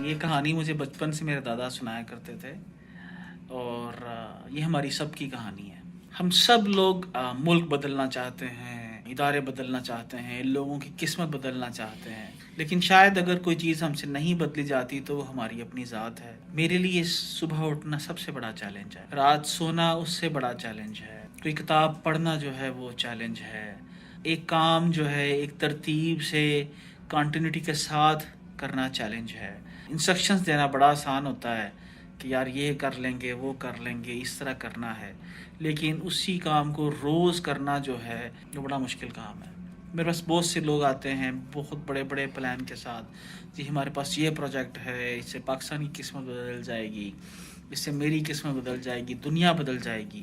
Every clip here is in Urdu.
یہ کہانی مجھے بچپن سے میرے دادا سنایا کرتے تھے، اور یہ ہماری سب کی کہانی ہے۔ ہم سب لوگ ملک بدلنا چاہتے ہیں، ادارے بدلنا چاہتے ہیں، لوگوں کی قسمت بدلنا چاہتے ہیں، لیکن شاید اگر کوئی چیز ہم سے نہیں بدلی جاتی تو وہ ہماری اپنی ذات ہے۔ میرے لیے صبح اٹھنا سب سے بڑا چیلنج ہے، رات سونا اس سے بڑا چیلنج ہے، کوئی کتاب پڑھنا جو ہے وہ چیلنج ہے، ایک کام جو ہے ایک ترتیب سے کنٹینیوٹی کے ساتھ کرنا چیلنج ہے۔ انسٹرکشنز دینا بڑا آسان ہوتا ہے کہ یار یہ کر لیں گے، وہ کر لیں گے، اس طرح کرنا ہے، لیکن اسی کام کو روز کرنا جو ہے وہ بڑا مشکل کام ہے۔ میرے پاس بہت سے لوگ آتے ہیں بہت بڑے بڑے پلان کے ساتھ، جی ہمارے پاس یہ پروجیکٹ ہے، اس سے پاکستان کی قسمت بدل جائے گی، اس سے میری قسمت بدل جائے گی، دنیا بدل جائے گی۔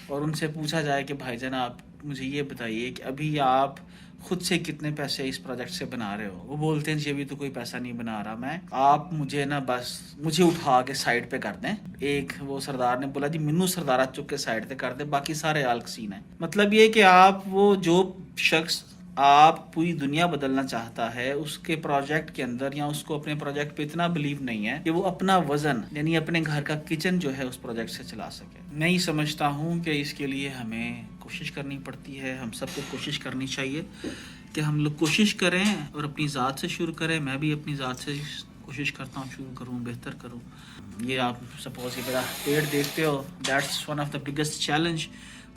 اور ان سے پوچھا جائے کہ بھائی جناب مجھے یہ بتائیے کہ ابھی آپ خود سے کتنے پیسے اس پروجیکٹ سے بنا رہے ہو؟ وہ بولتے ہیں جی ابھی تو کوئی پیسہ نہیں بنا رہا میں، آپ مجھے نا بس مجھے اٹھا کے سائڈ پہ کر دیں۔ ایک وہ سردار نے بولا جی منو سردارہ چک کے سائڈ پہ کر دیں، باقی سارے آلکسین ہیں۔ مطلب یہ کہ آپ وہ جو شخص آپ پوری دنیا بدلنا چاہتا ہے اس کے پروجیکٹ کے اندر یا اس کو اپنے پروجیکٹ پہ اتنا بلیو نہیں ہے کہ وہ اپنا وزن یعنی اپنے گھر کا کچن جو ہے اس پروجیکٹ سے چلا سکے۔ میں ہی سمجھتا ہوں کہ اس کے لیے ہمیں کوشش کرنی پڑتی ہے، ہم سب کو کوشش کرنی چاہیے کہ ہم لوگ کوشش کریں اور اپنی ذات سے شروع کریں۔ میں بھی اپنی ذات سے کوشش کرتا ہوں شروع کروں، بہتر کروں۔ یہ آپ سپوز یہ میرا پیڑ دیکھتے ہو، that's one of the biggest challenge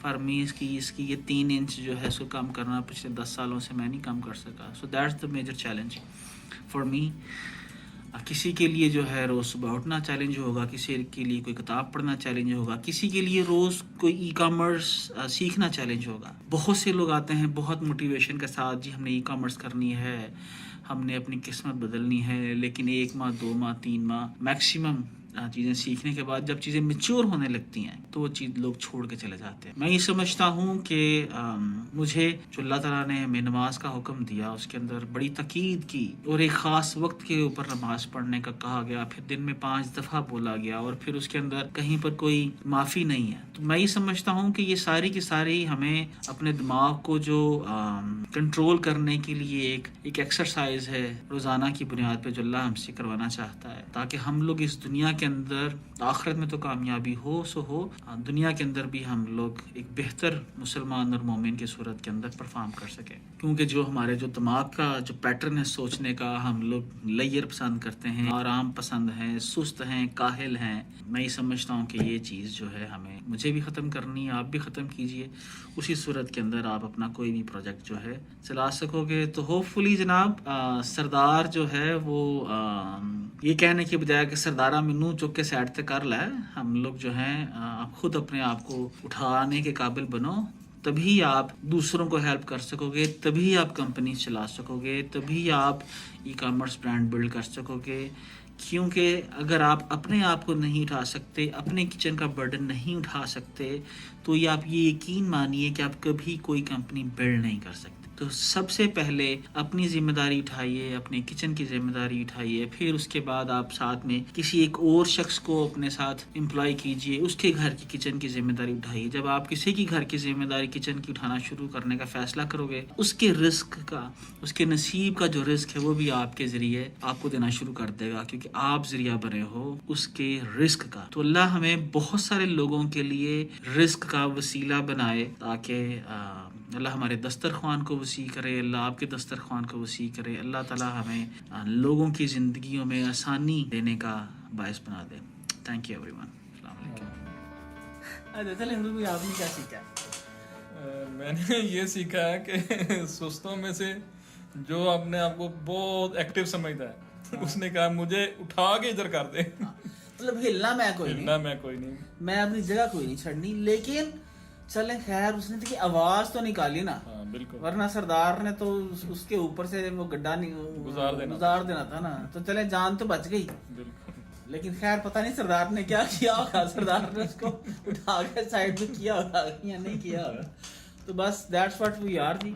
for me, اس کی یہ 3 انچ جو ہے اس کو کم کرنا پچھلے 10 سالوں سے میں نہیں کم کر سکا۔ So that's the major challenge for me. کسی کے لیے جو ہے روز صبح اٹھنا چیلنج ہوگا، کسی کے لیے کوئی کتاب پڑھنا چیلنج ہوگا، کسی کے لیے روز کوئی ای کامرس سیکھنا چیلنج ہوگا۔ بہت سے لوگ آتے ہیں بہت موٹیویشن کے ساتھ، جی ہم نے ای کامرس کرنی ہے، ہم نے اپنی قسمت بدلنی ہے، لیکن 1 ماہ 2 ماہ 3 ماہ میکسیمم چیزیں سیکھنے کے بعد جب چیزیں میچور ہونے لگتی ہیں تو وہ چیز لوگ چھوڑ کے چلے جاتے ہیں۔ میں یہ سمجھتا ہوں کہ مجھے جو اللہ تعالیٰ نے ہمیں نماز کا حکم دیا اس کے اندر بڑی تاکید کی، اور ایک خاص وقت کے اوپر نماز پڑھنے کا کہا گیا، پھر دن میں 5 دفعہ بولا گیا، اور پھر اس کے اندر کہیں پر کوئی معافی نہیں ہے۔ تو میں یہ سمجھتا ہوں کہ یہ ساری کی ساری ہمیں اپنے دماغ کو جو کنٹرول کرنے کے لیے ایک ایکسرسائز ہے روزانہ کی بنیاد پہ جو اللہ ہم سے کروانا چاہتا ہے، تاکہ ہم لوگ اس دنیا کے اندر آخرت میں تو کامیابی ہو سو ہو، دنیا کے اندر بھی ہم لوگ ایک بہتر مسلمان اور مومن کی صورت کے اندر پرفارم کر سکیں۔ کیونکہ جو ہمارے جو دماغ کا جو پیٹرن ہے سوچنے کا، ہم لوگ لیئر پسند کرتے ہیں، آرام پسند ہیں، سست ہیں، کاہل ہیں۔ میں یہ سمجھتا ہوں کہ یہ چیز جو ہے مجھے بھی ختم کرنی ہے، آپ بھی ختم کیجئے۔ اسی صورت کے اندر آپ اپنا کوئی بھی پروجیکٹ جو ہے چلا سکو گے۔ تو ہوپ فلی جناب سردار جو ہے وہ یہ کہنے کے بجائے کہ سردارہ منو چک کے سائڈ سے کر لائے، ہم لوگ جو ہیں خود اپنے آپ کو اٹھانے کے قابل بنو، تبھی آپ دوسروں کو ہیلپ کر سکو گے، تبھی آپ کمپنی چلا سکو گے، تبھی آپ ای کامرس برانڈ بلڈ کر سکو گے۔ کیونکہ اگر آپ اپنے آپ کو نہیں اٹھا سکتے، اپنے کچن کا برڈن نہیں اٹھا سکتے، تو یہ آپ یہ یقین مانیے کہ آپ کبھی کوئی کمپنی بلڈ نہیں کر سکتے۔ تو سب سے پہلے اپنی ذمہ داری اٹھائیے، اپنے کچن کی ذمہ داری اٹھائیے، پھر اس کے بعد آپ ساتھ میں کسی ایک اور شخص کو اپنے ساتھ امپلائی کیجئے، اس کے گھر کی کچن کی ذمہ داری اٹھائیے۔ جب آپ کسی کی گھر کی ذمہ داری کچن کی اٹھانا شروع کرنے کا فیصلہ کرو گے، اس کے رزق کا، اس کے نصیب کا جو رزق ہے وہ بھی آپ کے ذریعے آپ کو دینا شروع کر دے گا، کیونکہ آپ ذریعہ بنے ہو اس کے رزق کا۔ تو اللہ ہمیں بہت سارے لوگوں کے لیے رزق کا وسیلہ بنائے، تاکہ اللہ ہمارے دسترخوان کو وسیع کرے، اللہ آپ کے دسترخوان کو وسیع کرے، اللہ تعالیٰ ہمیں لوگوں کی زندگیوں میں آسانی دینے کا باعث بنا دے۔ تھینک یو ایوری ون۔ السلام علیکم۔ ہندو آپ نے کیا سیکھا؟ میں نے یہ سیکھا ہے کہ سستوں میں سے جو اپنے آپ کو بہت ایکٹیو سمجھتا ہے، اس نے کہا مجھے اٹھا کے ادھر کر دے۔ مطلب ہلنا میں کوئی نہیں، میں اپنی جگہ کوئی نہیں چھڑنی، لیکن چلیں خیر اس نے تو آواز تو نکالی نا، ورنہ سردار نے تو اس کے اوپر سے وہ گڈھا گزار دینا تھا نا، تو چلیں جان تو بچ گئی۔ لیکن خیر پتہ نہیں سردار نے کیا کیا ہوگا، سردار نے اس کو اٹھا کے سائڈ پہ کیا ہوگا یا نہیں کیا ہوگا۔ تو بس that's what we are G.